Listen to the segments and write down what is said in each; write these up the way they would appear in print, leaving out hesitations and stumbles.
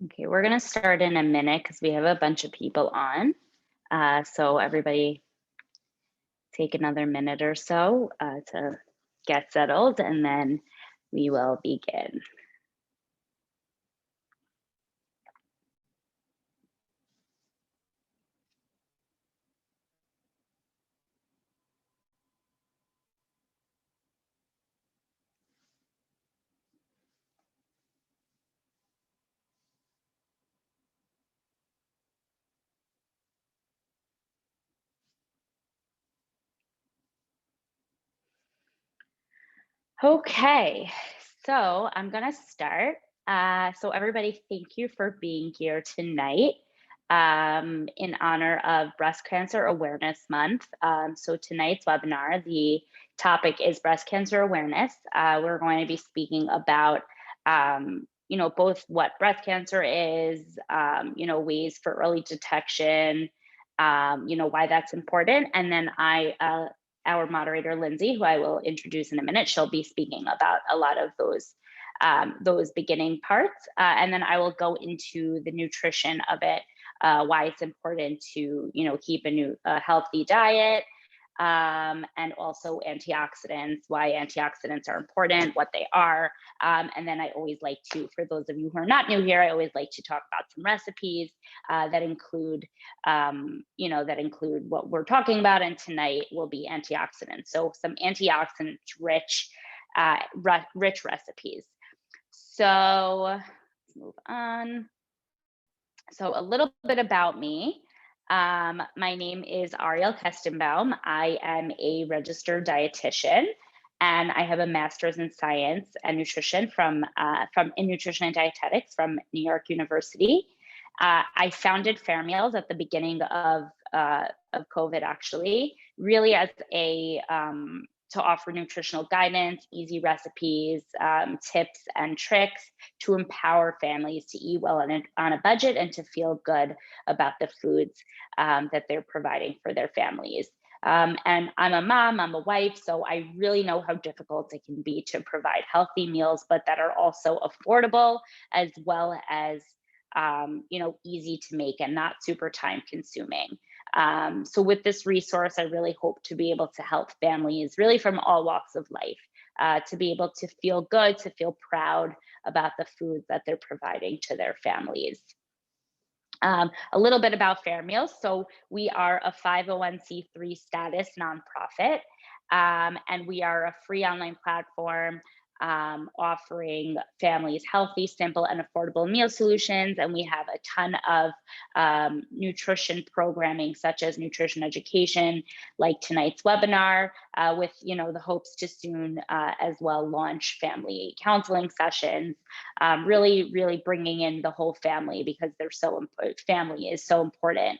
Okay, we're going to start in a minute because we have a bunch of people on. So everybody take another minute or so to get settled, and then we will begin. Okay, so I'm going to start. So everybody, thank you for being here tonight in honor of Breast Cancer Awareness Month. So tonight's webinar, the topic is breast cancer awareness. We're going to be speaking about, both what breast cancer is, ways for early detection, why that's important. And then our moderator, Lindsay, who I will introduce in a minute, she'll be speaking about a lot of those beginning parts. And then I will go into the nutrition of it, why it's important to, keep a healthy diet, and also antioxidants, why antioxidants are important, what they are. And then I always like to, for those of you who are not new here, I always like to talk about some recipes that include what we're talking about. And tonight will be antioxidants. So some antioxidant-rich rich recipes. So let's move on. So a little bit about me. My name is Ariel Kestenbaum. I am a registered dietitian, and I have a master's in science and nutrition from in nutrition and dietetics from New York University. I founded Fair Meals at the beginning of COVID, actually, really as a to offer nutritional guidance, easy recipes, tips and tricks to empower families to eat well on a budget and to feel good about the foods that they're providing for their families. And I'm a mom, I'm a wife, so I really know how difficult it can be to provide healthy meals, but that are also affordable as well as easy to make and not super time consuming. So with this resource, I really hope to be able to help families really from all walks of life to be able to feel good, to feel proud about the foods that they're providing to their families. A little bit about Fair Meals. So we are a 501c3 status nonprofit, and we are a free online platform offering families healthy, simple, and affordable meal solutions. And we have a ton of nutrition programming, such as nutrition education, like tonight's webinar, with the hopes to soon as well launch family counseling sessions. Really bringing in the whole family because family is so important.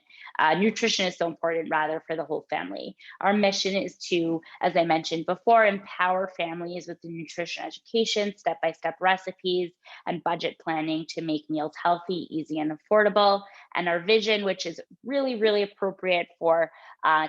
Nutrition is so important, rather, for the whole family. Our mission is to, as I mentioned before, empower families with the nutrition education, step-by-step recipes, and budget planning to make meals healthy, easy, and affordable. And our vision, which is really appropriate for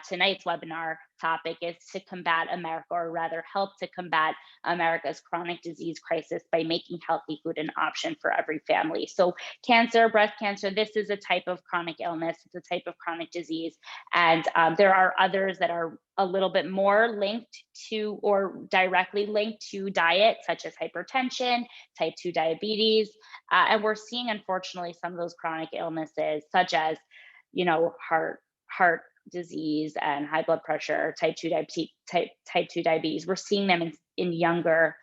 tonight's webinar topic, is to combat America, or rather help to combat America's chronic disease crisis by making healthy food an option for every family. So cancer, breast cancer, this is a type of chronic illness. It's a type of chronic disease. And there are others that are a little bit more linked to or directly linked to diet, such as hypertension, type 2 diabetes. And we're seeing, unfortunately, some of those chronic illnesses, such as, heart disease and high blood pressure, type 2 diabetes. We're seeing them in younger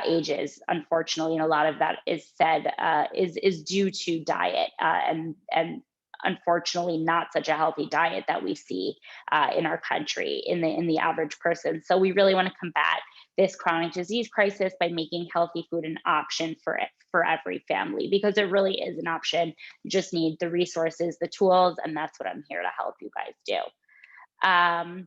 ages, unfortunately, and a lot of that is said is due to diet and unfortunately not such a healthy diet that we see in our country in the average person. So we really want to combat this chronic disease crisis by making healthy food an option for every family, because it really is an option. You just need the resources, the tools, and that's what I'm here to help you guys do.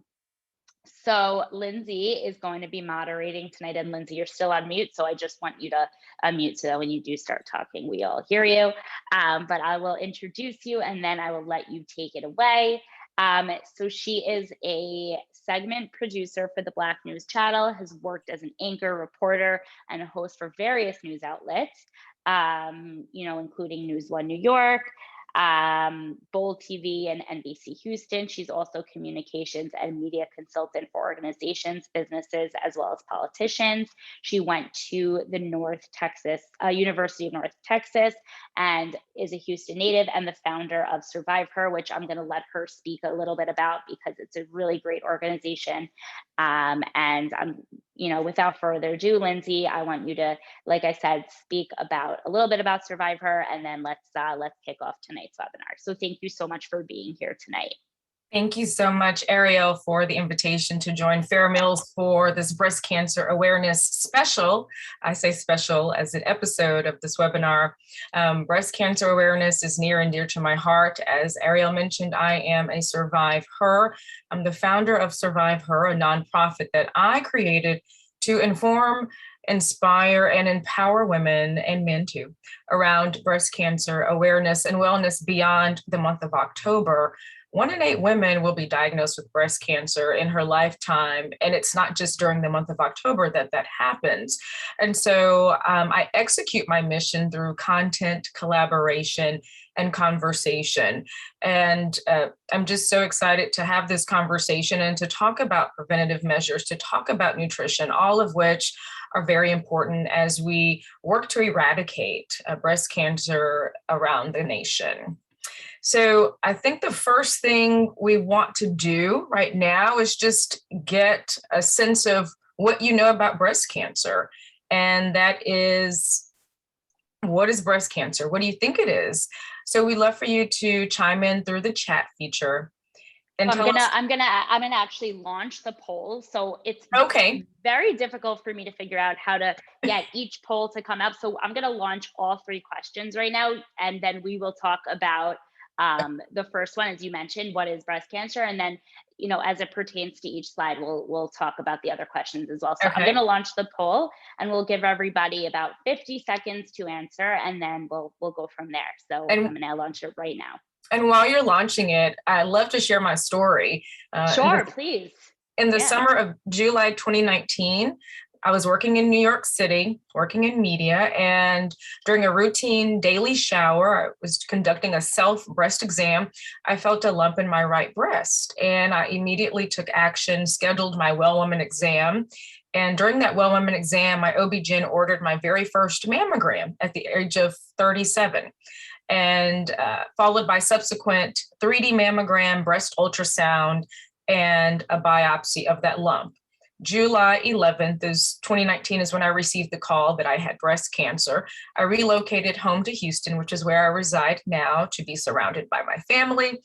So Lindsay is going to be moderating tonight. And Lindsay, you're still on mute, so I just want you to unmute so that when you do start talking, we all hear you. But I will introduce you and then I will let you take it away. So she is a segment producer for the Black News Channel, has worked as an anchor, reporter, and a host for various news outlets. including News One New York, Bold TV and NBC Houston. She's also communications and media consultant for organizations, businesses, as well as politicians. She went to the University of North Texas, and is a Houston native and the founder of Survive Her, which I'm going to let her speak a little bit about because it's a really great organization. And I'm, without further ado, Lindsay, I want you to, like I said, speak a little bit about Survive Her, and then let's kick off tonight's webinar. So thank you so much for being here tonight. Thank you so much, Ariel, for the invitation to join Fair Mills for this breast cancer awareness special. I say special as an episode of this webinar. Breast cancer awareness is near and dear to my heart. As Ariel mentioned, I am a Survive Her. I'm the founder of Survive Her, a nonprofit that I created to inform, inspire, and empower women and men too around breast cancer awareness and wellness beyond the month of October. 1 in 8 women will be diagnosed with breast cancer in her lifetime, and it's not just during the month of October that happens. And so I execute my mission through content, collaboration, and conversation. And I'm just so excited to have this conversation and to talk about preventative measures, to talk about nutrition, all of which are very important as we work to eradicate breast cancer around the nation. So I think the first thing we want to do right now is just get a sense of what you know about breast cancer. And that is, what is breast cancer? What do you think it is? So we'd love for you to chime in through the chat feature. And I'm gonna actually launch the poll. So it's very difficult for me to figure out how to get each poll to come up. So I'm gonna launch all 3 questions right now, and then we will talk about the first one, as you mentioned, what is breast cancer? And then, as it pertains to each slide, we'll talk about the other questions as well. So I'm going to launch the poll, and we'll give everybody about 50 seconds to answer, and then we'll go from there. So I'm going to launch it right now. And while you're launching it, I'd love to share my story. Sure, please. In the summer of July 2019, I was working in New York City, working in media, and during a routine daily shower, I was conducting a self-breast exam. I felt a lump in my right breast, and I immediately took action, scheduled my Well Woman exam. And during that Well Woman exam, my OB-GYN ordered my very first mammogram at the age of 37, and followed by subsequent 3D mammogram, breast ultrasound, and a biopsy of that lump. July 11th 2019 is when I received the call that I had breast cancer. I relocated home to Houston, which is where I reside now, to be surrounded by my family.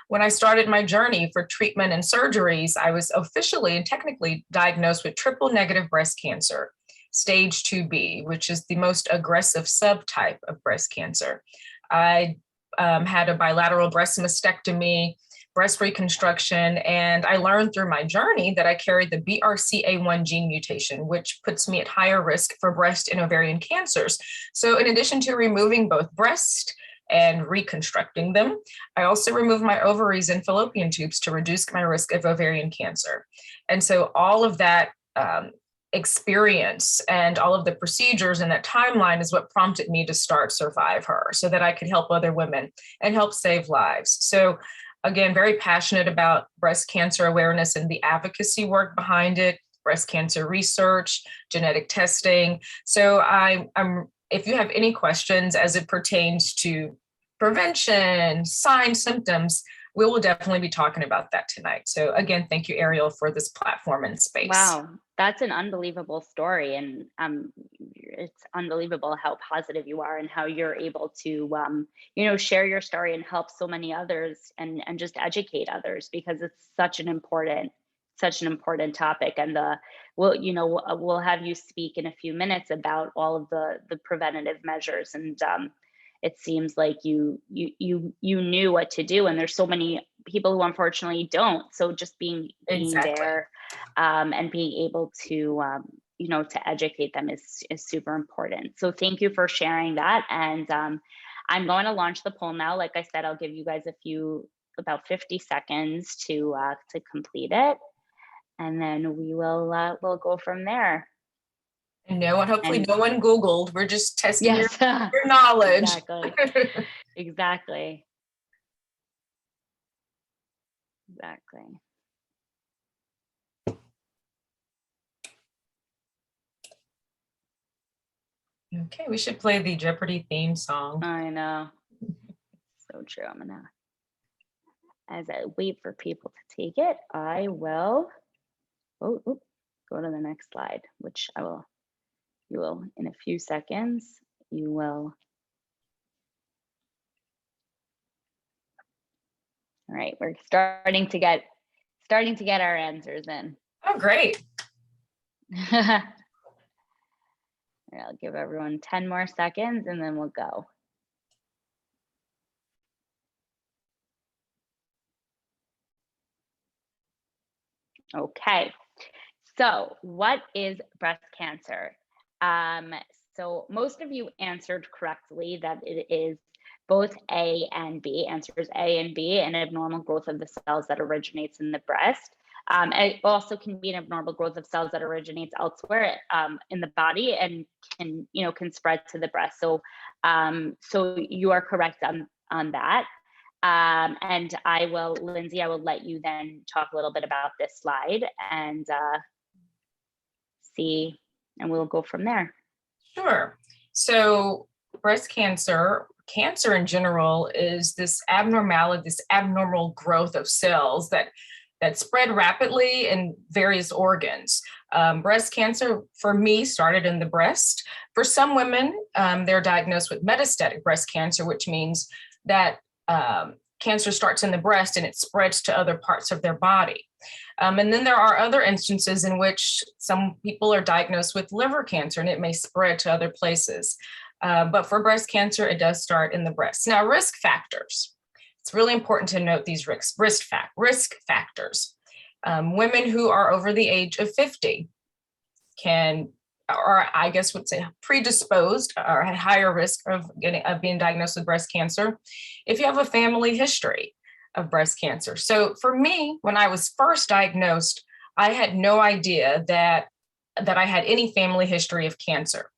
When I started my journey for treatment and surgeries, I was officially and technically diagnosed with triple negative breast cancer, stage 2B, which is the most aggressive subtype of breast cancer. I had a bilateral breast mastectomy, breast reconstruction, and I learned through my journey that I carried the BRCA1 gene mutation, which puts me at higher risk for breast and ovarian cancers. So in addition to removing both breast and reconstructing them, I also removed my ovaries and fallopian tubes to reduce my risk of ovarian cancer. And so all of that experience and all of the procedures and that timeline is what prompted me to start Survive Her, so that I could help other women and help save lives. So again, very passionate about breast cancer awareness and the advocacy work behind it, breast cancer research, genetic testing. So if you have any questions as it pertains to prevention, signs, symptoms, we will definitely be talking about that tonight. So again, thank you, Ariel, for this platform and space. Wow, that's an unbelievable story. And it's unbelievable how positive you are and how you're able to, share your story and help so many others and just educate others, because it's such an important topic. And we'll have you speak in a few minutes about all of the preventative measures. And it seems like you knew what to do, and there's so many people who unfortunately don't. So just being there and being able to to educate them is super important. So thank you for sharing that. And I'm going to launch the poll now. Like I said, I'll give you guys about 50 seconds to complete it, and then we'll go from there. And hopefully And no one Googled. We're just testing yes, your knowledge. exactly, exactly, exactly. Okay, we should play the Jeopardy theme song. I know. So true. As I wait for people to take it, I will, go to the next slide, which you will, in a few seconds, you will. All right, we're starting to get our answers in. Oh, great. I'll give everyone 10 more seconds and then we'll go. Okay, so what is breast cancer? So most of you answered correctly that it is both A and B. Answers A and B, an abnormal growth of the cells that originates in the breast. It also can be an abnormal growth of cells that originates elsewhere in the body and can spread to the breast. So so you are correct on that. And Lindsay, I will let you then talk a little bit about this slide and see, and we'll go from there. Sure. So breast cancer in general is this abnormality, this abnormal growth of cells that spread rapidly in various organs. Breast cancer, for me, started in the breast. For some women, they're diagnosed with metastatic breast cancer, which means that cancer starts in the breast and it spreads to other parts of their body. And then there are other instances in which some people are diagnosed with liver cancer and it may spread to other places. But for breast cancer, it does start in the breast. Now, risk factors. It's really important to note these risk factors. Women who are over the age of 50 would say predisposed or at higher risk of being diagnosed with breast cancer if you have a family history of breast cancer. So for me, when I was first diagnosed, I had no idea that I had any family history of cancer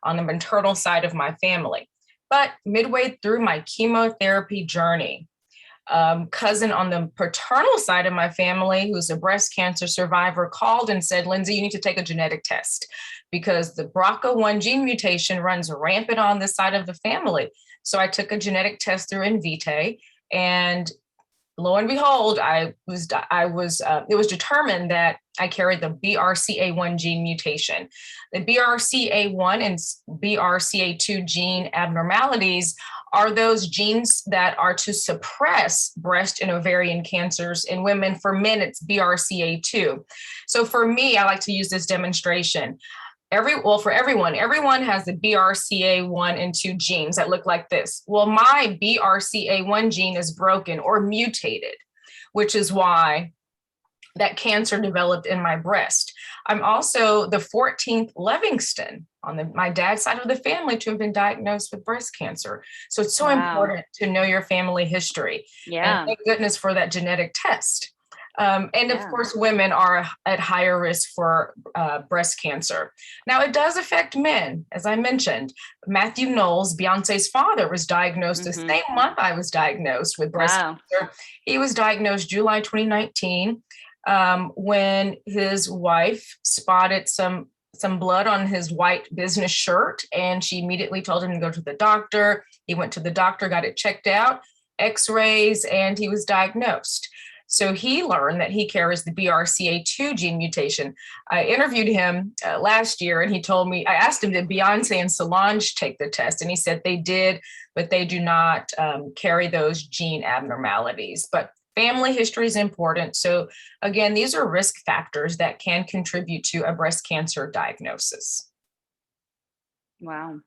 on the maternal side of my family. But midway through my chemotherapy journey, cousin on the paternal side of my family, who's a breast cancer survivor, called and said, Lindsay, you need to take a genetic test because the BRCA1 gene mutation runs rampant on this side of the family. So I took a genetic test through Invitae, and lo and behold, it was determined that I carried the BRCA1 gene mutation. The BRCA1 and BRCA2 gene abnormalities are those genes that are to suppress breast and ovarian cancers in women. For men, it's BRCA2. So for me, I like to use this demonstration. For everyone has the BRCA1 and 2 genes that look like this. Well, my BRCA1 gene is broken or mutated, which is why that cancer developed in my breast. I'm also the 14th Livingston on my dad's side of the family to have been diagnosed with breast cancer. So it's so important to know your family history. Yeah. And thank goodness for that genetic test. Of course, women are at higher risk for breast cancer. Now, it does affect men. As I mentioned, Matthew Knowles, Beyonce's father, was diagnosed the same month I was diagnosed with breast cancer. He was diagnosed July 2019 when his wife spotted some blood on his white business shirt, and she immediately told him to go to the doctor. He went to the doctor, got it checked out, x-rays, and he was diagnosed. So he learned that he carries the BRCA2 gene mutation. I interviewed him last year, and he told me, I asked him, did Beyonce and Solange take the test? And he said they did, but they do not carry those gene abnormalities. But family history is important. So again, these are risk factors that can contribute to a breast cancer diagnosis. Wow.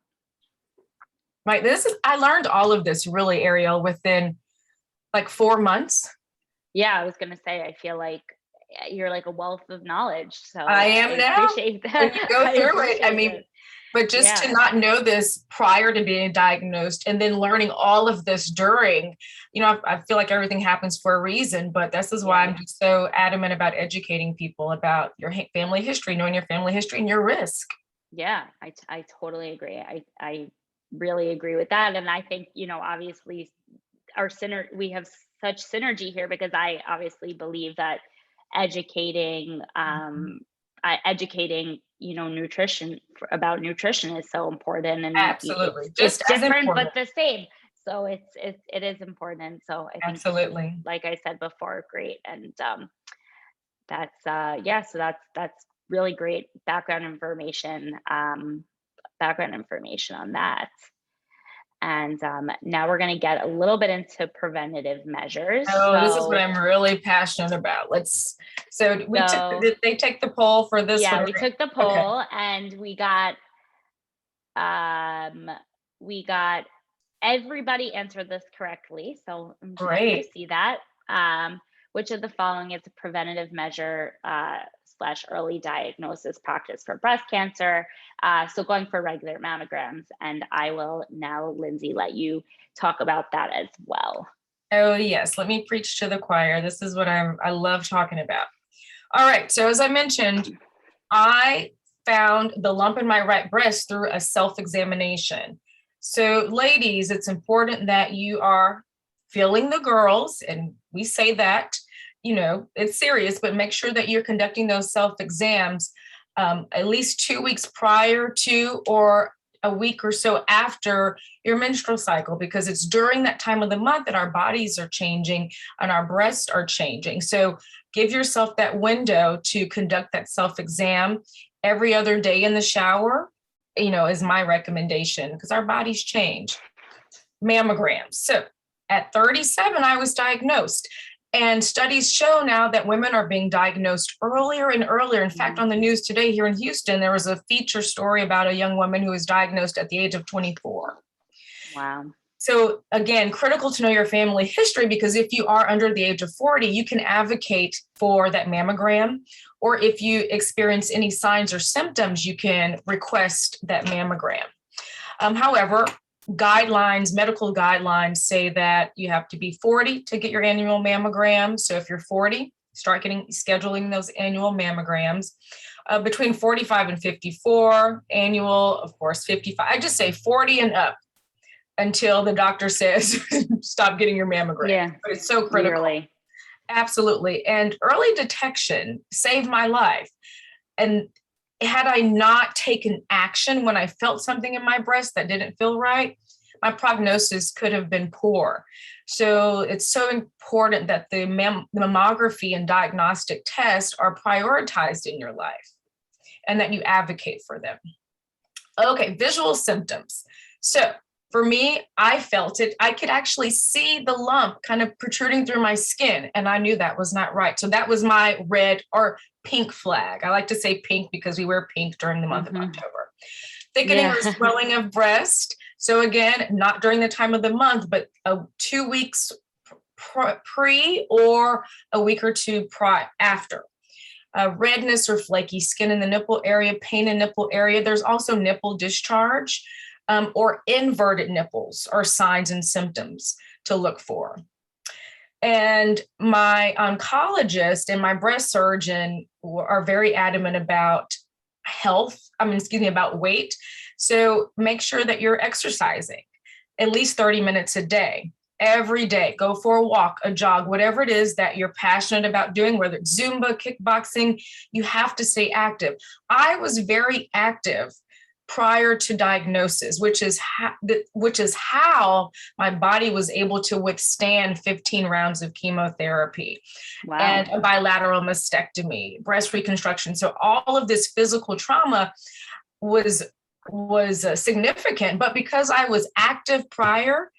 Right. I learned all of this really, Ariel, within like 4 months. Yeah, I was going to say, I feel like you're like a wealth of knowledge. So I am now. Appreciate that. When you go through it, but just to not know this prior to being diagnosed and then learning all of this during, I feel like everything happens for a reason, but this is why I'm just so adamant about educating people about your family history, knowing your family history and your risk. Yeah, I totally agree. I really agree with that. And I think, obviously we have such synergy here because I obviously believe that educating, educating, nutrition about nutrition is so important, and Absolutely. it's Just as different but important. the same. So it is important. So I think this is, Absolutely. like I said before, great. And that's yeah, so that's really great background information on that. And now we're going to get a little bit into preventative measures. Oh, this is what I'm really passionate about. So So did they take the poll for this yeah, one? we took the Okay, poll and um we got everybody answered this correctly. So I'm just happy to great. see that. Which of the following is a preventative measure slash early diagnosis practice for breast cancer? So going for regular mammograms. And I will now, Lindsay, let you talk about that as well. Oh, yes. Let me preach to the choir. This is what I love talking about. All right. So as I mentioned, I found the lump in my right breast through a self-examination. So ladies, it's important that you are feeling the girls, and we say that, it's serious, but make sure that you're conducting those self-exams at least 2 weeks prior to or a week or so after your menstrual cycle, because it's during that time of the month that our bodies are changing and our breasts are changing. So give yourself that window to conduct that self-exam every other day in the shower, is my recommendation, because our bodies change. Mammograms. So at 37, I was diagnosed. And studies show now that women are being diagnosed earlier and earlier. In fact, on the news today here in Houston, there was a feature story about a young woman who was diagnosed at the age of 24. Wow. So again, critical to know your family history, because if you are under the age of 40, you can advocate for that mammogram. Or if you experience any signs or symptoms, you can request that mammogram. However, medical guidelines say that you have to be 40 to get your annual mammogram. So if you're 40, start scheduling those annual mammograms. Between 45 and 54, annual, of course, 55. I just say 40 and up until the doctor says stop getting your mammogram. Yeah. But it's so critical. Yearly. Absolutely. And early detection saved my life. And had I not taken action when I felt something in my breast that didn't feel right, my prognosis could have been poor. So it's so important that the mammography and diagnostic tests are prioritized in your life and that you advocate for them. Okay, visual symptoms. So for me, I felt it. I could actually see the lump kind of protruding through my skin, and I knew that was not right. So that was my red or pink flag. I like to say pink because we wear pink during the month of October. Thickening or swelling of breast. So again, not during the time of the month, but 2 weeks pre or a week or two after. Redness or flaky skin in the nipple area, pain in nipple area. There's also nipple discharge. Or inverted nipples are signs and symptoms to look for. And my oncologist and my breast surgeon are very adamant about about weight. So make sure that you're exercising at least 30 minutes a day, every day. Go for a walk, a jog, whatever it is that you're passionate about doing, whether it's Zumba, kickboxing, you have to stay active. I was very active prior to diagnosis, which is how my body was able to withstand 15 rounds of chemotherapy. Wow. And a bilateral mastectomy, breast reconstruction. So all of this physical trauma was significant, but because I was active prior,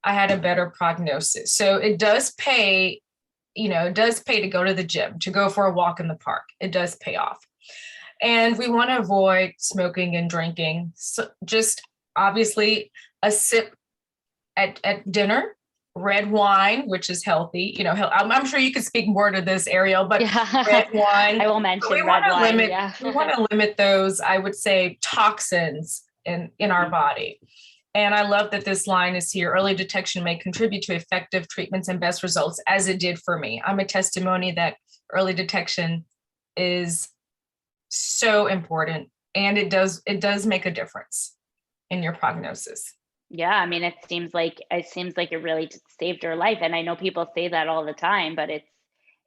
I had a better prognosis. So it does pay, to go to the gym, to go for a walk in the park. It does pay off. And we want to avoid smoking and drinking. So just obviously a sip at dinner, red wine, which is healthy. I'm sure you could speak more to this, Ariel, but red wine. I will mention red wine. We want to limit those, I would say, toxins in our body. And I love that this line is here. Early detection may contribute to effective treatments and best results, as it did for me. I'm a testimony that early detection is so important And it does make a difference in your prognosis. Yeah, I mean, it seems like it really saved her life. And I know people say that all the time, but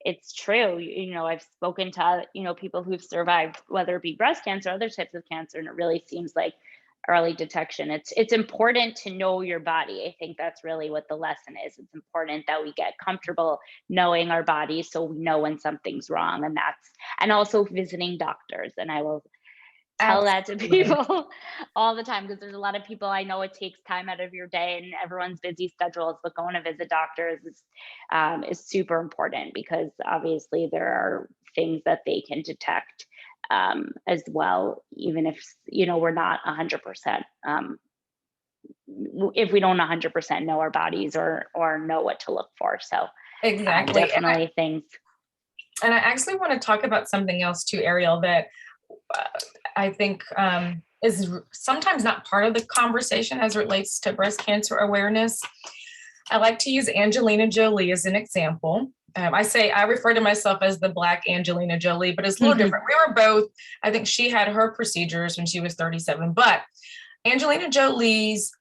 it's true. I've spoken to, people who've survived, whether it be breast cancer, other types of cancer, and it really seems like early detection. It's important to know your body. I think that's really what the lesson is. It's important that we get comfortable knowing our bodies so we know when something's wrong. And also visiting doctors. And I will tell that to people all the time, because there's a lot of people, I know it takes time out of your day and everyone's busy schedules, but going to visit doctors is super important, because obviously there are things that they can detect as well, even if we're not 100%, if we don't 100% know our bodies or know what to look for. So exactly, definitely things. And I actually want to talk about something else too, Ariel, that I think is sometimes not part of the conversation as it relates to breast cancer awareness. I like to use Angelina Jolie as an example. I refer to myself as the Black Angelina Jolie, but it's a little different. We were both, I think she had her procedures when she was 37, but Angelina Jolie's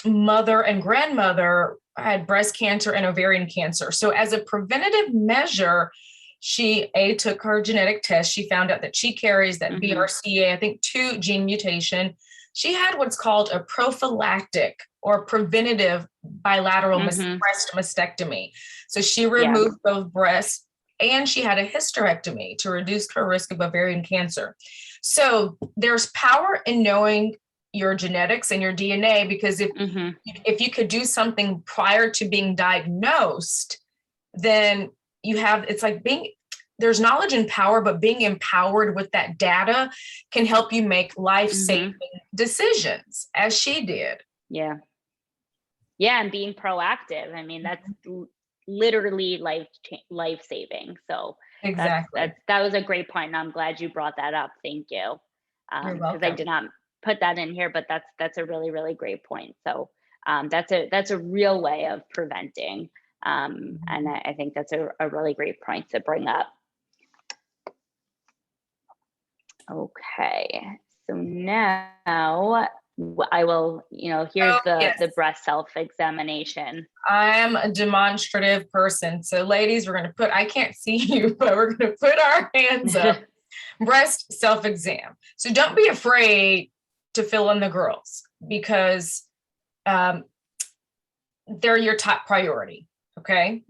mother and grandmother had breast cancer and ovarian cancer. So as a preventative measure, she took her genetic test. She found out that she carries that BRCA, I think 2 gene mutation. She had what's called a prophylactic or preventative bilateral breast mastectomy. So she removed both breasts, and she had a hysterectomy to reduce her risk of ovarian cancer. So there's power in knowing your genetics and your DNA, because if you could do something prior to being diagnosed, then there's knowledge and power, but being empowered with that data can help you make life-saving decisions, as she did. Yeah. And being proactive. I mean, that's literally life-saving. So exactly. that was a great point. And I'm glad you brought that up. Thank you. Because I did not put that in here, but that's a really, really great point. So that's a real way of preventing. And I think that's a really great point to bring up. Okay, so now I will, here's the breast self-examination. I'm a demonstrative person. So ladies, I can't see you, but we're going to put our hands up. Breast self-exam. So don't be afraid to fill in the girls, because they're your top priority. Okay.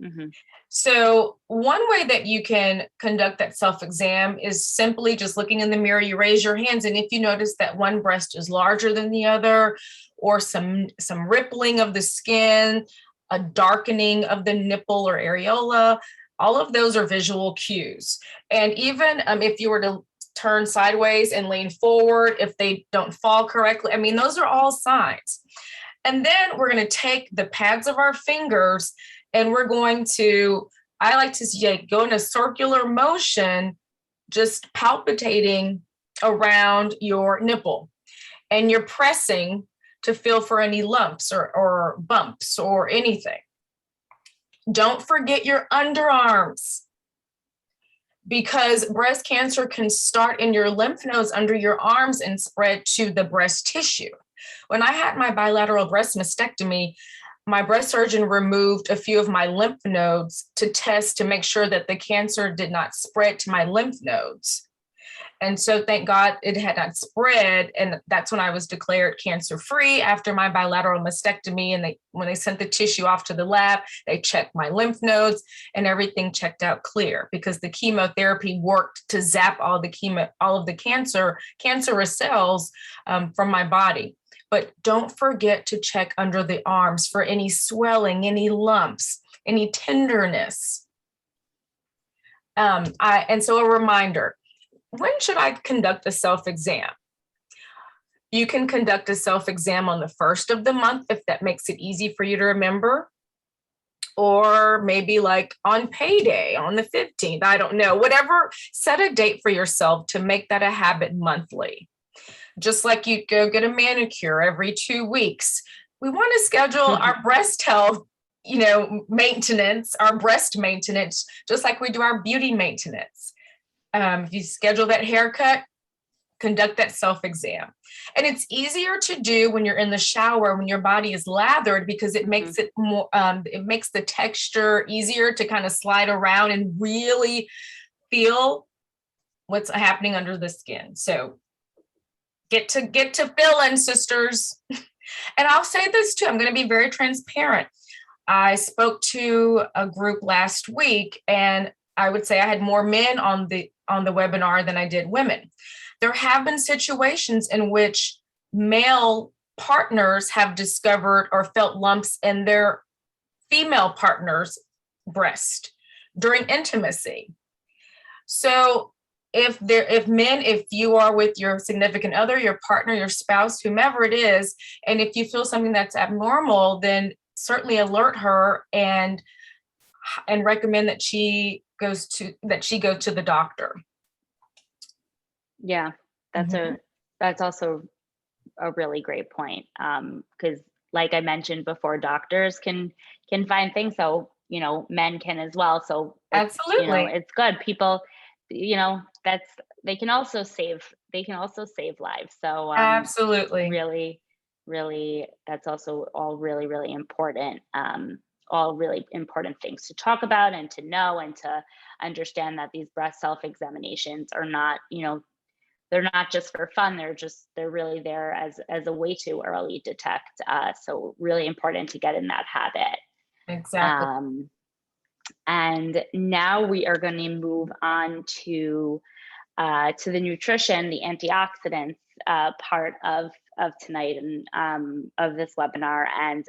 So one way that you can conduct that self-exam is simply just looking in the mirror. You raise your hands, and if you notice that one breast is larger than the other, or some rippling of the skin, a darkening of the nipple or areola, all of those are visual cues. And even if you were to turn sideways and lean forward, if they don't fall correctly, I mean, those are all signs. And then we're going to take the pads of our fingers, and we're going to, I like to go in a circular motion, just palpitating around your nipple. And you're pressing to feel for any lumps or bumps or anything. Don't forget your underarms, because breast cancer can start in your lymph nodes under your arms and spread to the breast tissue. When I had my bilateral breast mastectomy, my breast surgeon removed a few of my lymph nodes to test to make sure that the cancer did not spread to my lymph nodes. And so thank God it had not spread. And that's when I was declared cancer-free after my bilateral mastectomy. And when they sent the tissue off to the lab, they checked my lymph nodes and everything checked out clear, because the chemotherapy worked to zap all of the cancerous cells from my body. But don't forget to check under the arms for any swelling, any lumps, any tenderness. And so a reminder, when should I conduct a self-exam? You can conduct a self-exam on the 1st of the month, if that makes it easy for you to remember. Or maybe like on payday on the 15th, I don't know, whatever, set a date for yourself to make that a habit monthly. Just like you go get a manicure every 2 weeks. We want to schedule our breast health, maintenance, our breast maintenance, just like we do our beauty maintenance. If you schedule that haircut, conduct that self-exam. And it's easier to do when you're in the shower, when your body is lathered, because it makes it more, it makes the texture easier to kind of slide around and really feel what's happening under the skin. So get to feeling, sisters. And I'll say this too, I'm going to be very transparent. I spoke to a group last week, and I would say I had more men on the webinar than I did women. There have been situations in which male partners have discovered or felt lumps in their female partner's breast during intimacy. So if you are with your significant other, your partner, your spouse, whomever it is, and if you feel something that's abnormal, then certainly alert her and recommend that she go to the doctor. Yeah, that's also a really great point. Because like I mentioned before, doctors can find things, so men can as well. So absolutely, it's good. People, they can also save lives. So absolutely, really, that's also all really, really important. All really important things to talk about and to know and to understand that these breast self-examinations are not, they're not just for fun. They're really there as a way to early detect. So really important to get in that habit. Exactly. And now we are going to move on to the nutrition, the antioxidants part of tonight and of this webinar. And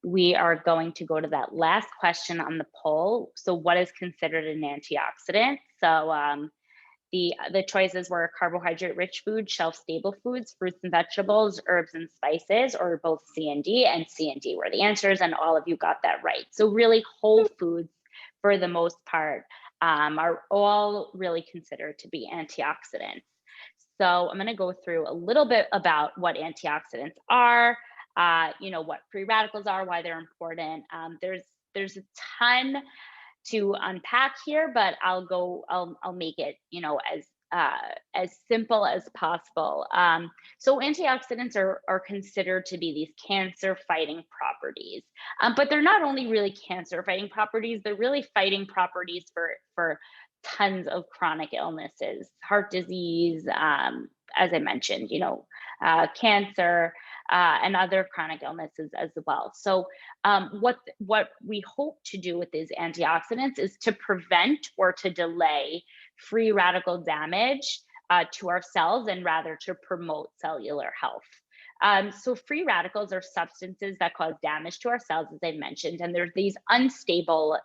we are going to go to that last question on the poll. So what is considered an antioxidant? So the choices were carbohydrate-rich foods, shelf-stable foods, fruits and vegetables, herbs and spices, or both C and D were the answers, and all of you got that right. So really whole foods, for the most part, are all really considered to be antioxidants. So I'm going to go through a little bit about what antioxidants are, what free radicals are, why they're important. There's a ton to unpack here, but I'll make it, as simple as possible. So antioxidants are considered to be these cancer fighting properties, but they're not only really cancer fighting properties, they're really fighting properties for tons of chronic illnesses, heart disease, as I mentioned, cancer, and other chronic illnesses as well. So what we hope to do with these antioxidants is to prevent or to delay free radical damage to our cells, and rather to promote cellular health. So free radicals are substances that cause damage to our cells, as I mentioned, and there's these unstable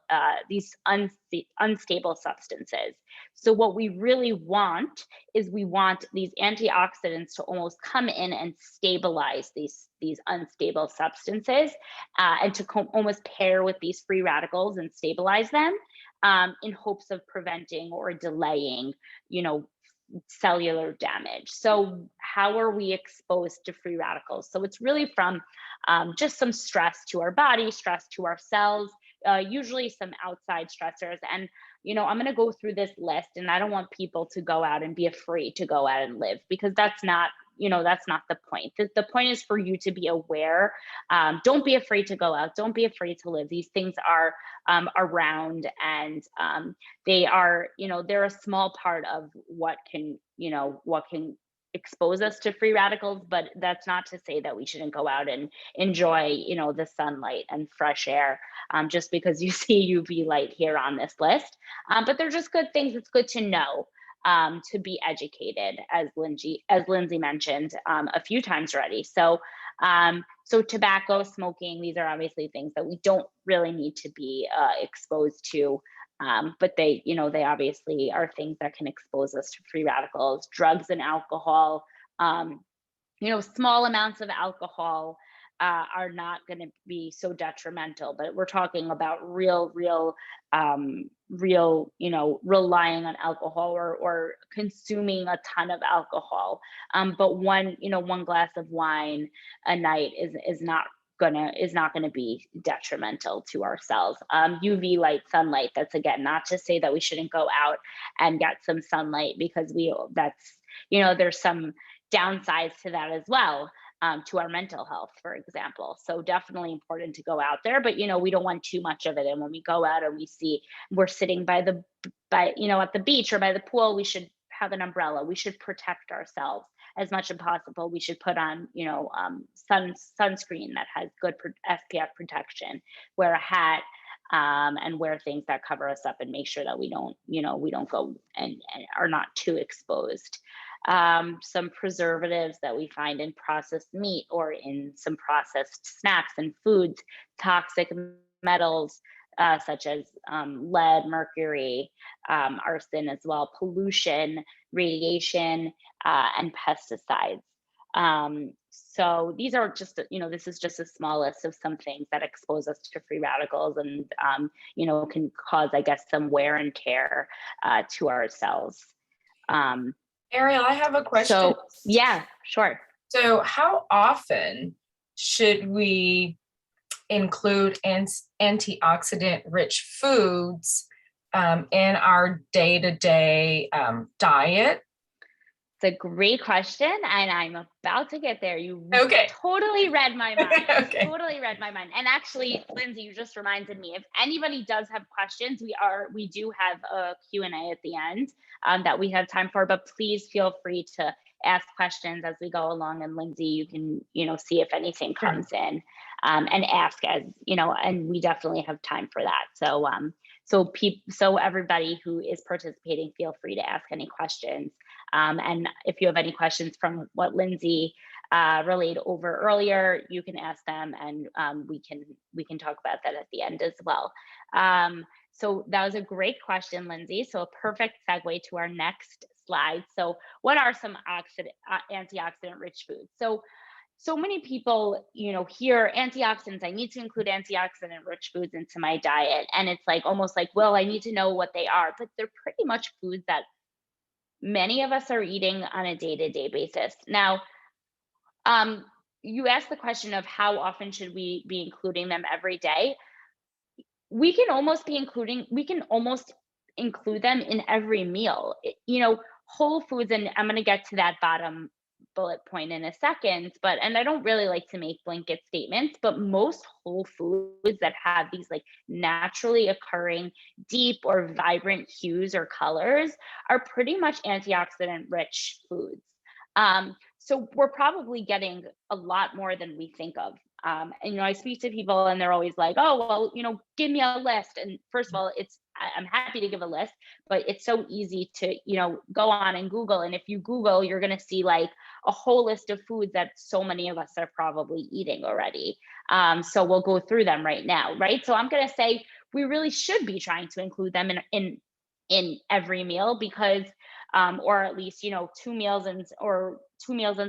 substances. So what we really want is we want these antioxidants to almost come in and stabilize these unstable substances, and to almost pair with these free radicals and stabilize them, in hopes of preventing or delaying, cellular damage. So how are we exposed to free radicals? So it's really from just some stress to our body, stress to our cells, usually some outside stressors. And I'm going to go through this list, and I don't want people to go out and be afraid to go out and live, because that's not the point. The point is for you to be aware. Don't be afraid to go out. Don't be afraid to live. These things are around, and they are, they're a small part of what can expose us to free radicals, but that's not to say that we shouldn't go out and enjoy, the sunlight and fresh air, just because you see UV light here on this list. But they're just good things. It's good to know. To be educated, as Lindsay mentioned a few times already. So tobacco, smoking, these are obviously things that we don't really need to be exposed to, but they obviously are things that can expose us to free radicals. Drugs and alcohol, small amounts of alcohol are not going to be so detrimental, but we're talking about real, relying on alcohol or consuming a ton of alcohol. But one glass of wine a night is not gonna be detrimental to our cells. UV light, sunlight, that's again not to say that we shouldn't go out and get some sunlight, because there's some downsides to that as well, to our mental health, for example. So definitely important to go out there, but we don't want too much of it. And when we go out and we see we're sitting at the beach or by the pool, we should have an umbrella. We should protect ourselves as much as possible. We should put on, sunscreen that has good SPF protection, wear a hat, and wear things that cover us up and make sure that we don't go and are not too exposed. Some preservatives that we find in processed meat or in some processed snacks and foods, toxic metals, such as lead, mercury, arson as well, pollution, radiation, and pesticides. So these are just, this is just a small list of some things that expose us to free radicals and, can cause, I guess, some wear and tear to our cells. Ariel, I have a question. So, yeah, sure. So how often should we include antioxidant-rich foods in our day-to-day diet? It's a great question, and I'm about to get there. You Okay. totally read my mind. Okay. Totally read my mind. And actually, Lindsay, you just reminded me, if anybody does have questions, we do have a Q&A at the end that we have time for, but please feel free to ask questions as we go along. And Lindsay, you can, see if anything comes in and ask and we definitely have time for that. So everybody who is participating, feel free to ask any questions. And if you have any questions from what Lindsay relayed over earlier, you can ask them, and we can talk about that at the end as well. So that was a great question, Lindsay. So a perfect segue to our next slide. So what are some antioxidant-rich foods? So many people, hear antioxidants. I need to include antioxidant-rich foods into my diet, and it's almost like, well, I need to know what they are, but they're pretty much foods that many of us are eating on a day-to-day basis. Now, you asked the question of how often should we be including them every day. We can almost include them in every meal. Whole foods, and I'm going to get to that bottom bullet point in a second, and I don't really like to make blanket statements, but most whole foods that have these naturally occurring deep or vibrant hues or colors are pretty much antioxidant rich foods. So we're probably getting a lot more than we think of. And I speak to people and they're always like, oh, well, give me a list. And first of all, I'm happy to give a list, but it's so easy to, go on and Google. And if you Google, you're going to see a whole list of foods that so many of us are probably eating already. So we'll go through them right now, right? So I'm going to say we really should be trying to include them in every meal because, or at least, two meals and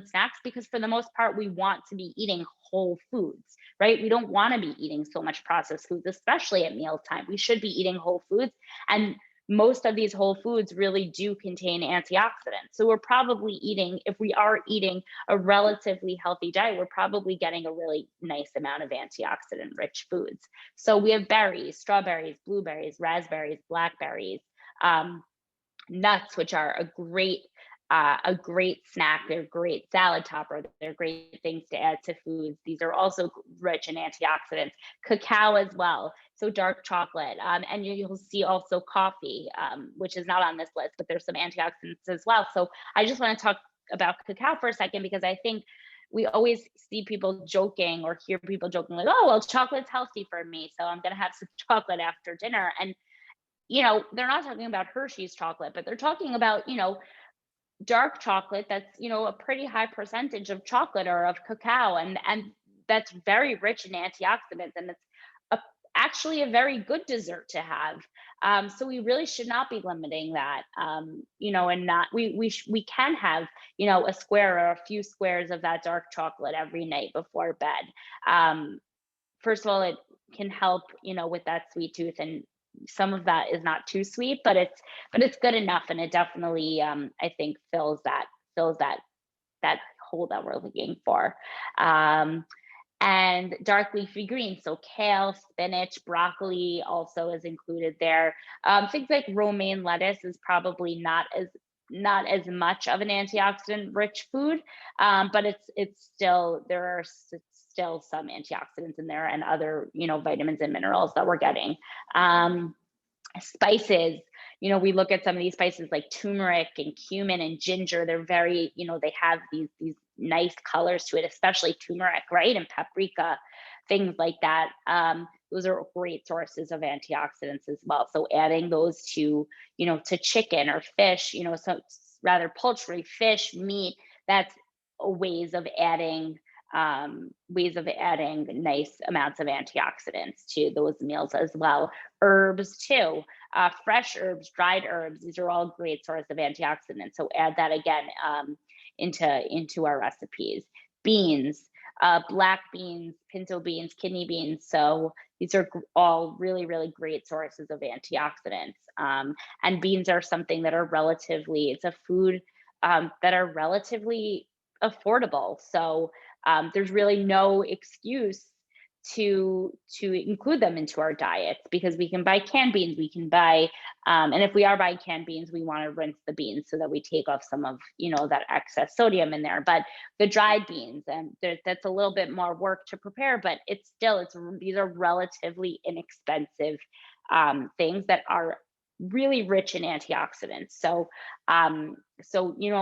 snacks, because for the most part, we want to be eating whole foods, right? We don't want to be eating so much processed foods, especially at mealtime. We should be eating whole foods. And most of these whole foods really do contain antioxidants. So we're probably if we are eating a relatively healthy diet, we're probably getting a really nice amount of antioxidant rich foods. So we have berries, strawberries, blueberries, raspberries, blackberries, nuts, which are a great snack. They're great salad topper. They're great things to add to foods. These are also rich in antioxidants. Cacao as well. So dark chocolate. And you'll see also coffee, which is not on this list, but there's some antioxidants as well. So I just want to talk about cacao for a second, because I think we always see people joking or hear people joking oh, well, chocolate's healthy for me, so I'm going to have some chocolate after dinner. And they're not talking about Hershey's chocolate, but they're talking about, dark chocolate that's, a pretty high percentage of chocolate or of cacao. And that's very rich in antioxidants. And it's actually a very good dessert to have. So we really should not be limiting that, and not, we can have, a square or a few squares of that dark chocolate every night before bed. First of all, it can help, with that sweet tooth, and some of that is not too sweet, but it's good enough, and it definitely I think fills that hole that we're looking for. And dark leafy greens, so kale, spinach, broccoli also is included there. Things like romaine lettuce is probably not as not as much of an antioxidant rich food, but it's still, there are still some antioxidants in there and other, vitamins and minerals that we're getting. Spices, we look at some of these spices like turmeric and cumin and ginger. They're very, they have these nice colors to it, especially turmeric, right? And paprika, things like that. Those are great sources of antioxidants as well. So adding those to chicken or fish, so rather poultry, fish, meat, that's ways of adding nice amounts of antioxidants to those meals as well. Herbs too, fresh herbs, dried herbs, these are all great sources of antioxidants. So add that again into our recipes. Beans, black beans, pinto beans, kidney beans. So these are all really, really great sources of antioxidants. And beans are something that are it's a food that are relatively affordable. So there's really no excuse to include them into our diets, because we can buy canned beans, we can buy and if we are buying canned beans, we want to rinse the beans so that we take off some of that excess sodium in there. But the dried beans, and that's a little bit more work to prepare, but these are relatively inexpensive things that are really rich in antioxidants. So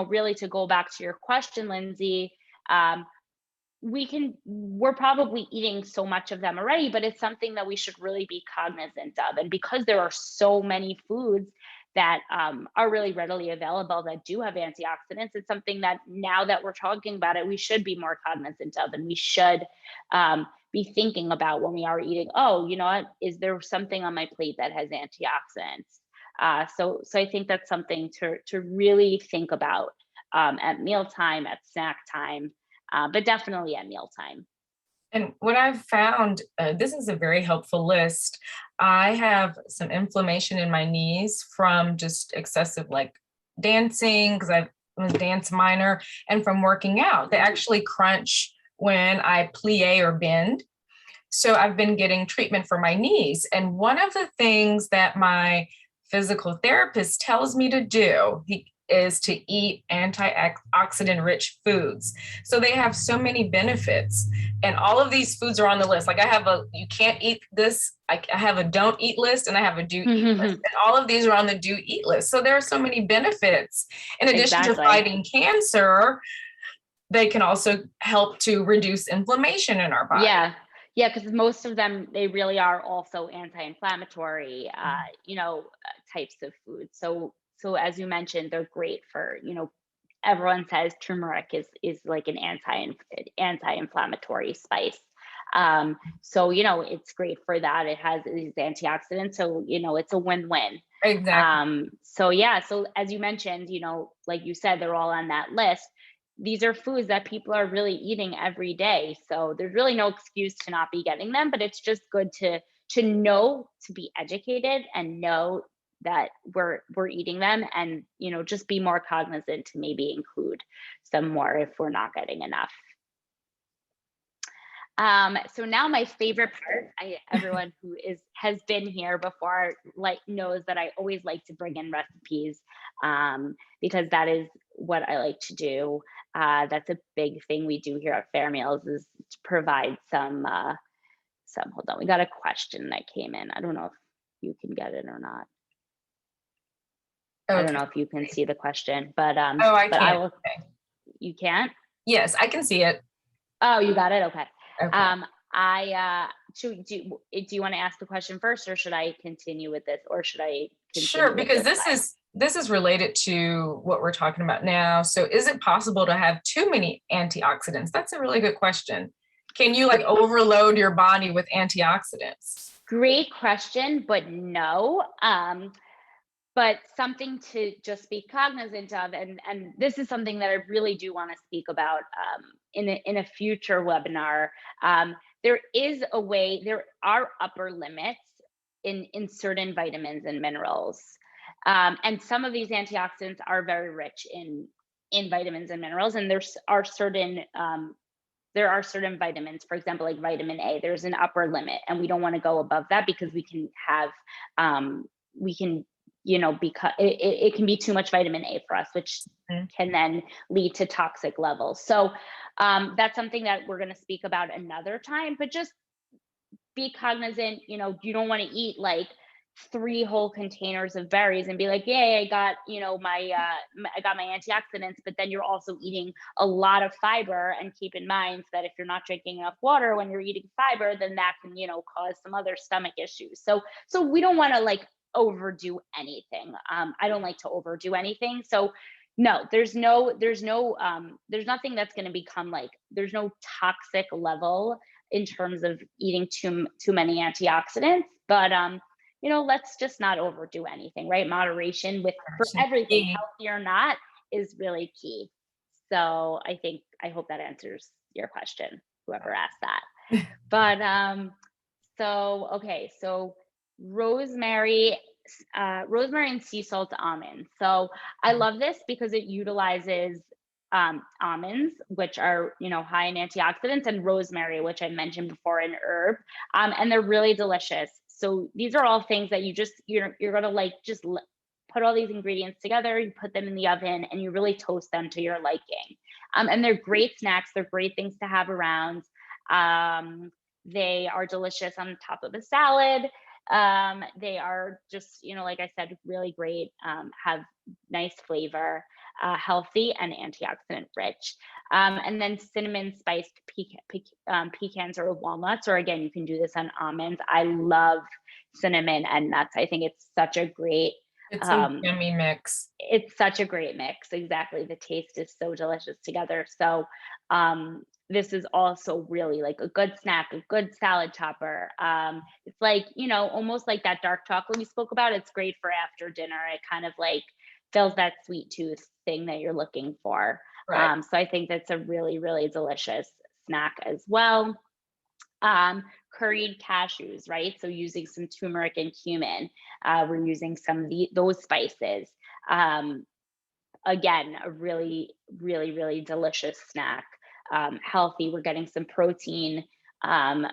really, to go back to your question, Lindsay, we're probably eating so much of them already, but it's something that we should really be cognizant of. And because there are so many foods that are really readily available that do have antioxidants, it's something that, now that we're talking about it, we should be more cognizant of, and we should be thinking about when we are eating, oh, you know what, is there something on my plate that has antioxidants? So I think that's something to really think about at mealtime, at snack time, but definitely at mealtime. And what I've found, this is a very helpful list. I have some inflammation in my knees from just excessive dancing, because I was a dance minor, and from working out. They actually crunch when I plie or bend. So I've been getting treatment for my knees. And one of the things that my physical therapist tells me to do is to eat antioxidant-rich foods. So they have so many benefits. And all of these foods are on the list. I have you can't eat this. I have a don't eat list, and I have a do eat list. And all of these are on the do eat list. So there are so many benefits. In addition to fighting cancer, they can also help to reduce inflammation in our body. Yeah, because most of them, they really are also anti-inflammatory, types of foods. So as you mentioned, they're great for, everyone says turmeric is like an anti-inflammatory spice. So, it's great for that. It has these antioxidants. So, it's a win-win. Exactly. So as you mentioned, like you said, they're all on that list. These are foods that people are really eating every day. So there's really no excuse to not be getting them, but it's just good to know, to be educated and know that we're eating them, and, just be more cognizant to maybe include some more if we're not getting enough. So now my favorite part, everyone who has been here before knows that I always like to bring in recipes, because that is what I like to do. That's a big thing we do here at Fair Meals, is to provide some, hold on, we got a question that came in. I don't know if you can get it or not. Okay. I don't know if you can see the question, but I but can. I will. Okay. You can't? Yes, I can see it. Oh, you got it? Okay. Okay. Do you want to ask the question first, or should I continue with this, or should I continue? Sure, because this is related to what we're talking about now. So is it possible to have too many antioxidants? That's a really good question. Can you overload your body with antioxidants? Great question, but no. But something to just be cognizant of, and this is something that I really do want to speak about in a future webinar. There is a way, there are upper limits in certain vitamins and minerals, and some of these antioxidants are very rich in vitamins and minerals, and there are certain vitamins, for example, like vitamin A. There's an upper limit, and we don't want to go above that, because we can because it can be too much vitamin A for us, which can then lead to toxic levels. So that's something that we're going to speak about another time, but just be cognizant, you don't want to eat like 3 whole containers of berries and be like, yay, I got, I got my antioxidants, but then you're also eating a lot of fiber. And keep in mind that if you're not drinking enough water when you're eating fiber, then that can, cause some other stomach issues. So we don't want to like overdo anything. I don't like to overdo anything. So no, there's nothing that's going to become like, there's no toxic level in terms of eating too many antioxidants, but let's just not overdo anything, right? Moderation for everything, healthy or not, is really key. So I hope that answers your question, whoever asked that. But so rosemary and sea salt almonds. So I love this because it utilizes almonds, which are high in antioxidants, and rosemary, which I mentioned before, an herb, and they're really delicious. So these are all things that you're gonna like put all these ingredients together, you put them in the oven, and you really toast them to your liking. And they're great snacks. They're great things to have around. They are delicious on top of a salad. They are just, like I said, really great, have nice flavor, healthy and antioxidant rich. And then cinnamon spiced pecans or walnuts, or again, you can do this on almonds. I love cinnamon and nuts. I think it's such a great, it's a yummy mix. It's such a great mix. Exactly. The taste is so delicious together. So this is also really like a good snack, a good salad topper. It's like, almost like that dark chocolate we spoke about. It's great for after dinner. It kind of like fills that sweet tooth thing that you're looking for. Right. So I think that's a really, really delicious snack as well. Curried cashews, right? So using some turmeric and cumin. We're using some of those spices. Again, a really, really, really delicious snack. Healthy. We're getting some protein from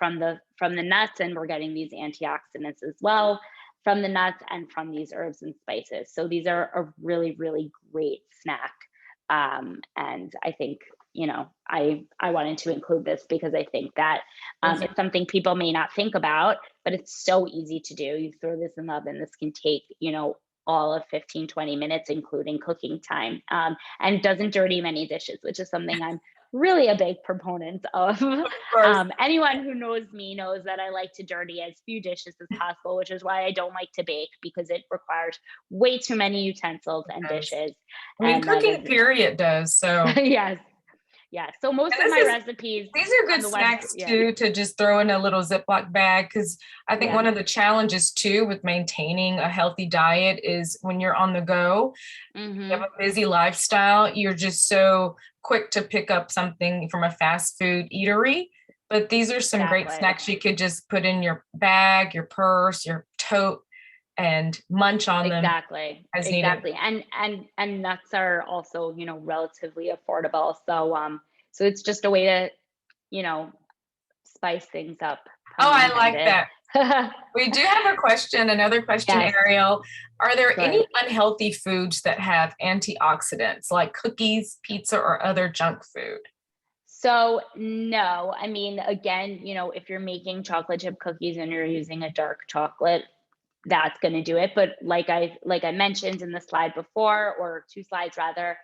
the nuts, and we're getting these antioxidants as well from the nuts and from these herbs and spices. So these are a really, really great snack. And I think, I wanted to include this because I think that it's something people may not think about, but it's so easy to do. You throw this in the oven. This can take, all of 15-20 minutes, including cooking time, and doesn't dirty many dishes, which is something I'm really a big proponent of. Anyone who knows me knows that I like to dirty as few dishes as possible, which is why I don't like to bake, because it requires way too many utensils and dishes. I mean, cooking period does. So yeah. So most of my recipes. These are good snacks too, to just throw in a little Ziploc bag, because I think one of the challenges too with maintaining a healthy diet is when you're on the go, you have a busy lifestyle, you're just so quick to pick up something from a fast food eatery. But these are some great snacks you could just put in your bag, your purse, your tote, and munch on them. Exactly. And nuts are also, relatively affordable. So it's just a way to, spice things up. Oh, I like that. We do have another question, Ariel. Are there any unhealthy foods that have antioxidants, like cookies, pizza, or other junk food? So no, I mean, again, if you're making chocolate chip cookies and you're using a dark chocolate, that's going to do it. But like I mentioned in the slide before, or 2 slides rather,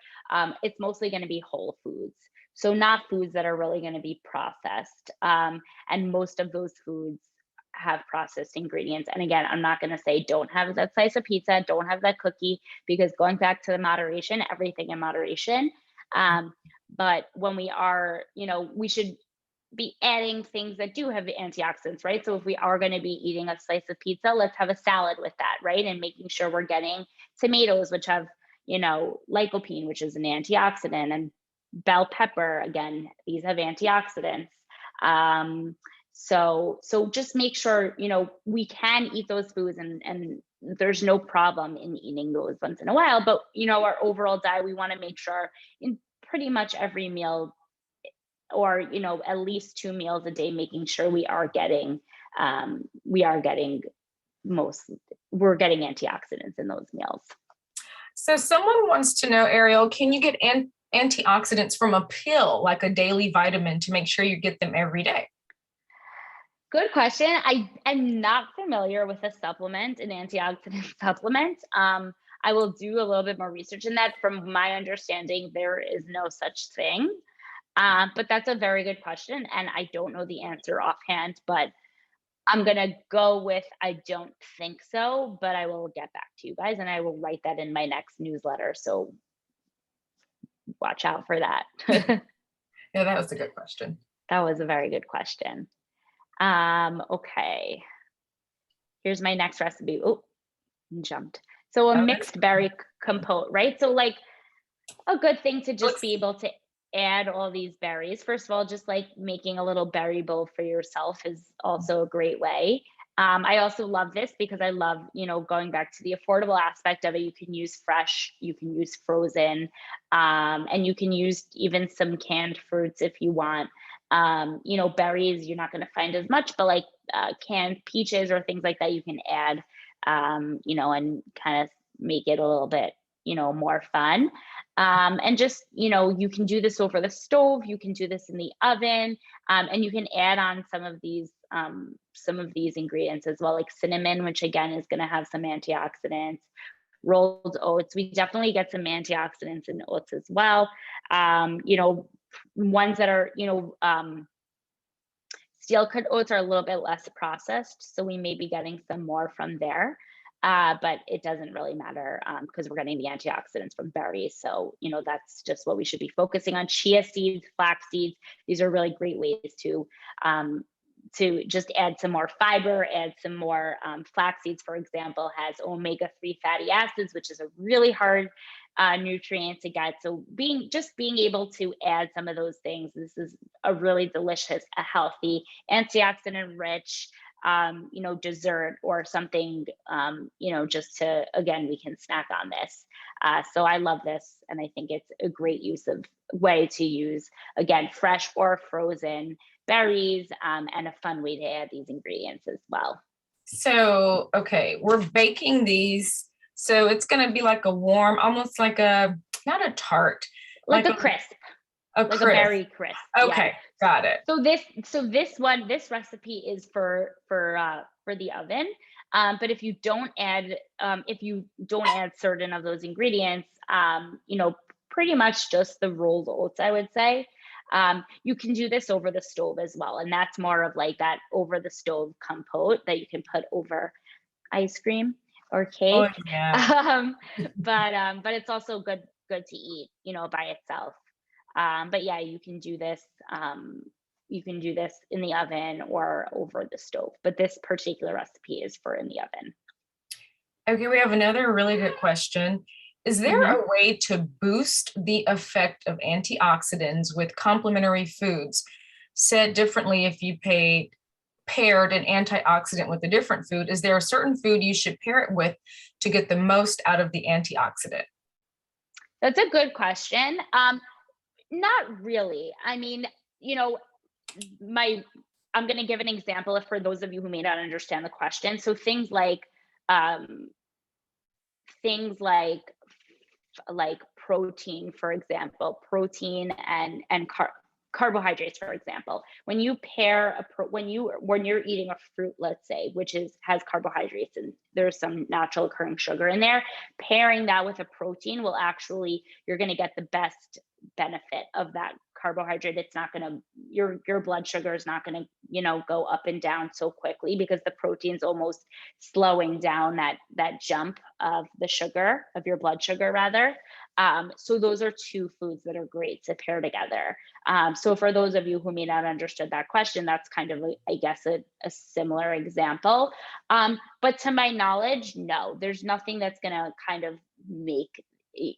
it's mostly going to be whole foods. So not foods that are really going to be processed. And most of those foods have processed ingredients. And again, I'm not going to say don't have that slice of pizza, don't have that cookie, because going back to the moderation, everything in moderation. But when we are, we should be adding things that do have antioxidants, right? So if we are going to be eating a slice of pizza, let's have a salad with that, right? And making sure we're getting tomatoes, which have, lycopene, which is an antioxidant, and bell pepper, again, these have antioxidants. So just make sure, we can eat those foods, and there's no problem in eating those once in a while. But, our overall diet, we want to make sure in pretty much every meal, or at least 2 meals a day, making sure we are getting we're getting antioxidants in those meals. So someone wants to know, Ariel, can you get antioxidants from a pill, like a daily vitamin, to make sure you get them every day? Good question. I am not familiar with a supplement, an antioxidant supplement. I will do a little bit more research in that. From my understanding, there is no such thing. But that's a very good question, and I don't know the answer offhand, but I'm gonna go with I don't think so, but I will get back to you guys, and I will write that in my next newsletter. So watch out for that. Yeah, that was a good question. That was a very good question. Okay. Here's my next recipe. Oh, jumped. So a mixed berry compote, right? So like a good thing to just be able to add all these berries. First of all, just like making a little berry bowl for yourself is also a great way. I also love this because I love, going back to the affordable aspect of it. You can use fresh, you can use frozen, and you can use even some canned fruits if you want. Berries, you're not going to find as much, but like canned peaches or things like that, you can add, and kind of make it a little bit, more fun. And just, you can do this over the stove, you can do this in the oven, and you can add on some of these ingredients as well, like cinnamon, which again is going to have some antioxidants. Rolled oats, we definitely get some antioxidants in oats as well. Ones that are, steel cut oats are a little bit less processed, so we may be getting some more from there. But it doesn't really matter because we're getting the antioxidants from berries. So, that's just what we should be focusing on. Chia seeds, flax seeds, these are really great ways to just add some more fiber, add some more flax seeds, for example, has omega-3 fatty acids, which is a really hard nutrient to get. So being able to add some of those things, this is a really delicious, a healthy, antioxidant-rich dessert or something, just to, again, we can snack on this. So I love this. And I think it's a great way to use, again, fresh or frozen berries, and a fun way to add these ingredients as well. So, okay, we're baking these. So it's going to be like a warm, almost like not a tart. Like a crisp. Like crisp. A berry crisp. Okay, yeah. Got it. This recipe is for the oven. But if you don't add certain of those ingredients, pretty much just the rolled oats, I would say. You can do this over the stove as well. And that's more of like that over the stove compote that you can put over ice cream or cake. Oh, yeah. But it's also good to eat, by itself. But yeah, you can do this. You can do this in the oven or over the stove. But this particular recipe is for in the oven. Okay, we have another really good question. Is there a way to boost the effect of antioxidants with complementary foods? Said differently, if you paired an antioxidant with a different food, is there a certain food you should pair it with to get the most out of the antioxidant? That's a good question. Not really. I mean, I'm going to give an example for those of you who may not understand the question. So things like protein, for example, protein and carbohydrates, for example. When you pair when you're eating a fruit, let's say, which has carbohydrates and there's some natural occurring sugar in there, pairing that with a protein you're going to get the best benefit of that carbohydrate. It's not going to your blood sugar is not going to go up and down so quickly because the protein's almost slowing down that jump of the sugar, of your blood sugar rather. So those are two foods that are great to pair together. So for those of you who may not understood that question, that's kind of a similar example. But to my knowledge, no, there's nothing that's going to make the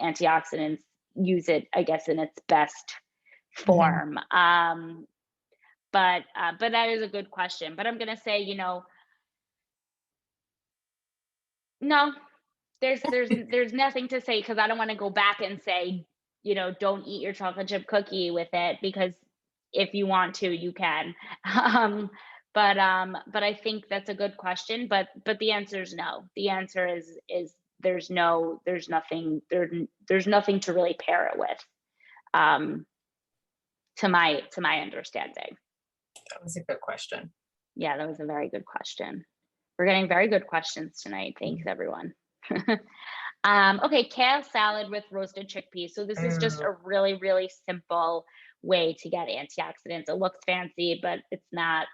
antioxidants use it, in its best form. But that is a good question. But I'm going to say, no, there's nothing to say, because I don't want to go back and say, don't eat your chocolate chip cookie with it, because if you want to, you can. Um, but I think that's a good question. But the answer is no. The answer is there's nothing to really pair it with. Um, to my understanding. That was a good question. Yeah, that was a very good question. We're getting very good questions tonight. Thanks, everyone. Okay, kale salad with roasted chickpeas. So this is just Ooh. a really, really simple way to get antioxidants. It looks fancy, but it's not.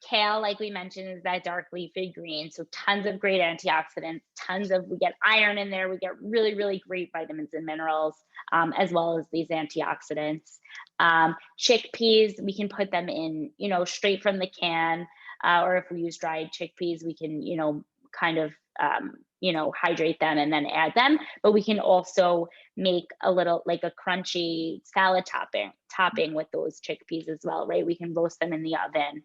Kale, like we mentioned, is that dark leafy green. So tons of great antioxidants, we get iron in there. We get really, really great vitamins and minerals, as well as these antioxidants. Chickpeas, we can put them in, straight from the can, or if we use dried chickpeas, we can, kind of, hydrate them and then add them. But we can also make a little like a crunchy salad topping with those chickpeas as well, right? We can roast them in the oven,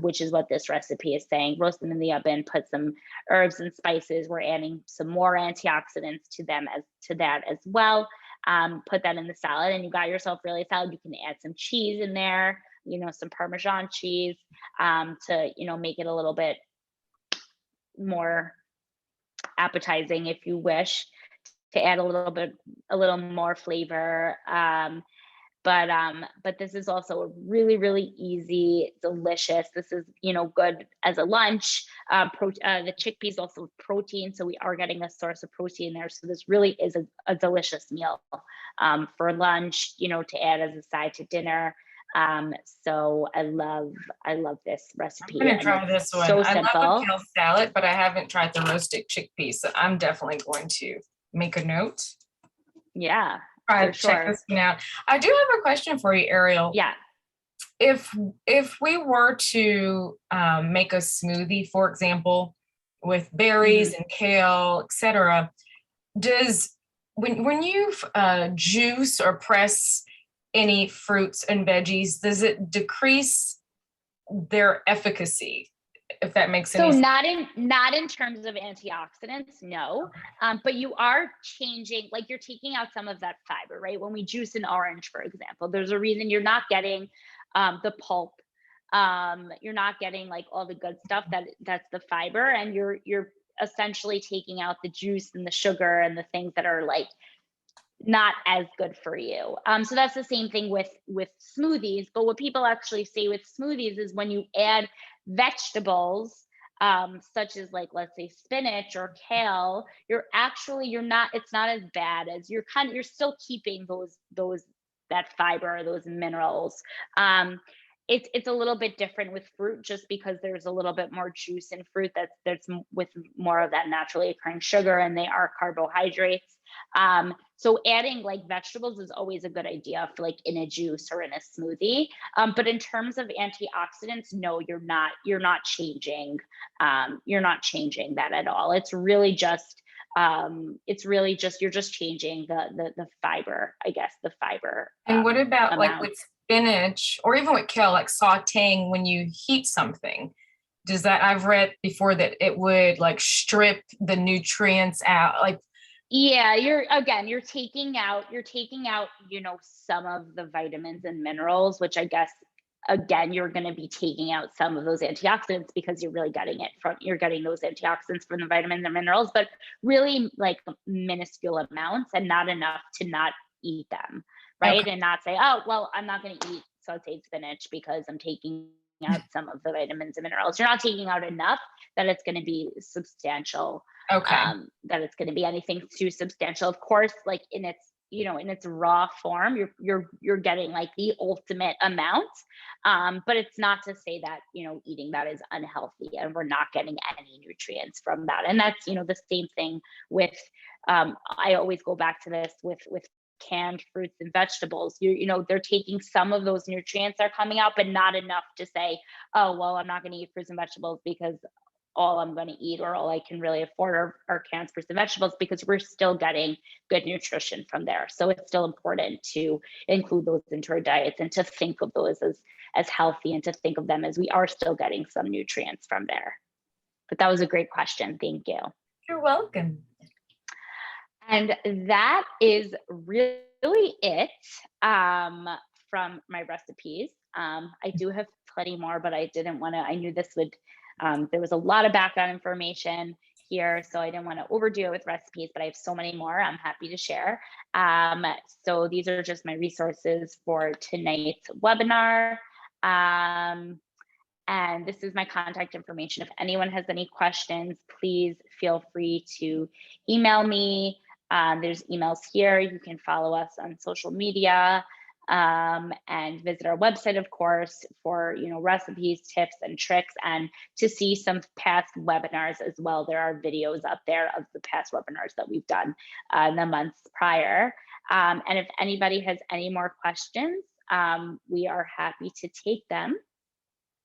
which is what this recipe is saying. Roast them in the oven, put some herbs and spices. We're adding some more antioxidants to that as well. Put that in the salad, and you got yourself really salad. You can add some cheese in there, some Parmesan cheese, to make it a little bit more appetizing if you wish, to add a little more flavor. But this is also a really, really easy, delicious. This is, good as a lunch. The chickpeas also protein, so we are getting a source of protein there. So this really is a delicious meal, for lunch, to add as a side to dinner. So I love this recipe. I'm gonna try this one. So I simple. love a kale salad, but I haven't tried the roasted chickpeas. So I'm definitely going to make a note. Yeah, Try for to check sure. this one out. I do have a question for you, Ariel. Yeah. If we were to make a smoothie, for example, with berries and kale, etc., does when you juice or press any fruits and veggies, does it decrease their efficacy? If that makes So any sense. not in terms of antioxidants, no. But you are changing, like you're taking out some of that fiber, right? When we juice an orange, for example, there's a reason you're not getting the pulp. You're not getting like all the good stuff that's the fiber, and you're essentially taking out the juice and the sugar and the things that are like not as good for you. So that's the same thing with smoothies. But what people actually say with smoothies is when you add vegetables, such as like, let's say spinach or kale, it's not as bad as you're still keeping that fiber, those minerals. It's a little bit different with fruit, just because there's a little bit more juice in fruit that's with more of that naturally occurring sugar, and they are carbohydrates. So adding like vegetables is always a good idea for like in a juice or in a smoothie. But in terms of antioxidants, no, you're not changing. You're not changing that at all. It's really just you're just changing the fiber, I guess, the fiber. And what about like amount. with spinach or even with kale, like sauteing when you heat something? Does that, I've read before that it would like strip the nutrients out, like. Yeah, you're taking out, some of the vitamins and minerals, which I guess again you're going to be taking out some of those antioxidants, because you're getting those antioxidants from the vitamins and minerals, but really like minuscule amounts and not enough to not eat them, right? Okay. And not say, oh well, I'm not going to eat sauteed spinach because I'm taking out some of the vitamins and minerals. You're not taking out enough that it's going to be substantial. Okay. That it's going to be anything too substantial. Of course, like in its raw form, you're getting like the ultimate amount. But it's not to say that, eating that is unhealthy and we're not getting any nutrients from that. And that's, the same thing with, I always go back to this with canned fruits and vegetables. They're taking some of those nutrients that are coming out, but not enough to say, oh, well, I'm not going to eat fruits and vegetables because all I'm going to eat or all I can really afford are canned fruits and vegetables, because we're still getting good nutrition from there. So it's still important to include those into our diets and to think of those as healthy, and to think of them as we are still getting some nutrients from there. But that was a great question. Thank you. You're welcome. And that is really it from my recipes. I do have plenty more, but I didn't want to, I knew this would, there was a lot of background information here, so I didn't want to overdo it with recipes, but I have so many more I'm happy to share. So these are just my resources for tonight's webinar. And this is my contact information. If anyone has any questions, please feel free to email me. There's emails here. You can follow us on social media, and visit our website, of course, for recipes, tips, and tricks, and to see some past webinars as well. There are videos up there of the past webinars that we've done in the months prior. And if anybody has any more questions, we are happy to take them.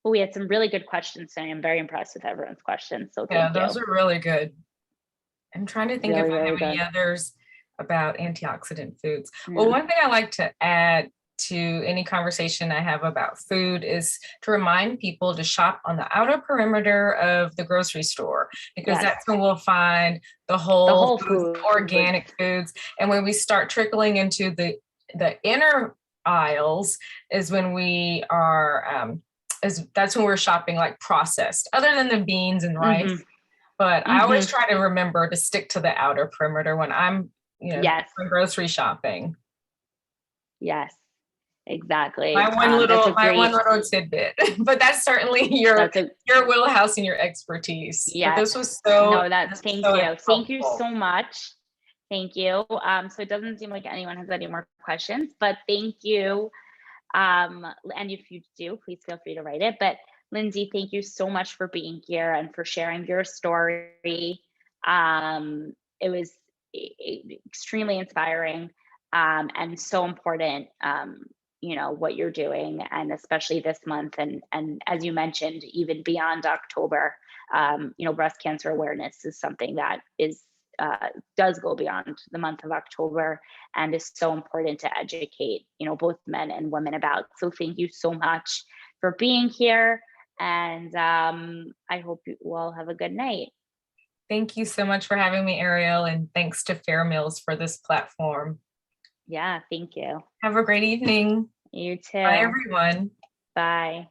But we had some really good questions today. I'm very impressed with everyone's questions. So thank you. Yeah, those are really good. I'm trying to think if I have any good. others about antioxidant foods. Yeah. Well, one thing I like to add to any conversation I have about food is to remind people to shop on the outer perimeter of the grocery store, because that's when we'll find the whole foods, organic foods. And when we start trickling into the inner aisles is when we are that's when we're shopping like processed, other than the beans and rice. But I always try to remember to stick to the outer perimeter when I'm grocery shopping. Yes, exactly. My one little tidbit, but that's certainly your wheelhouse and your expertise. Yeah, this was so. Thank you so much. Thank you. So it doesn't seem like anyone has any more questions, but thank you. And if you do, please feel free to write it. But Lindsay, thank you so much for being here and for sharing your story. It was extremely inspiring, and so important, what you're doing, and especially this month. And as you mentioned, even beyond October, breast cancer awareness is something that does go beyond the month of October and is so important to educate, both men and women about. So thank you so much for being here. And I hope you all have a good night. Thank you so much for having me, Ariel. And thanks to Fair Meals for this platform. Yeah, thank you. Have a great evening. You too. Bye, everyone. Bye.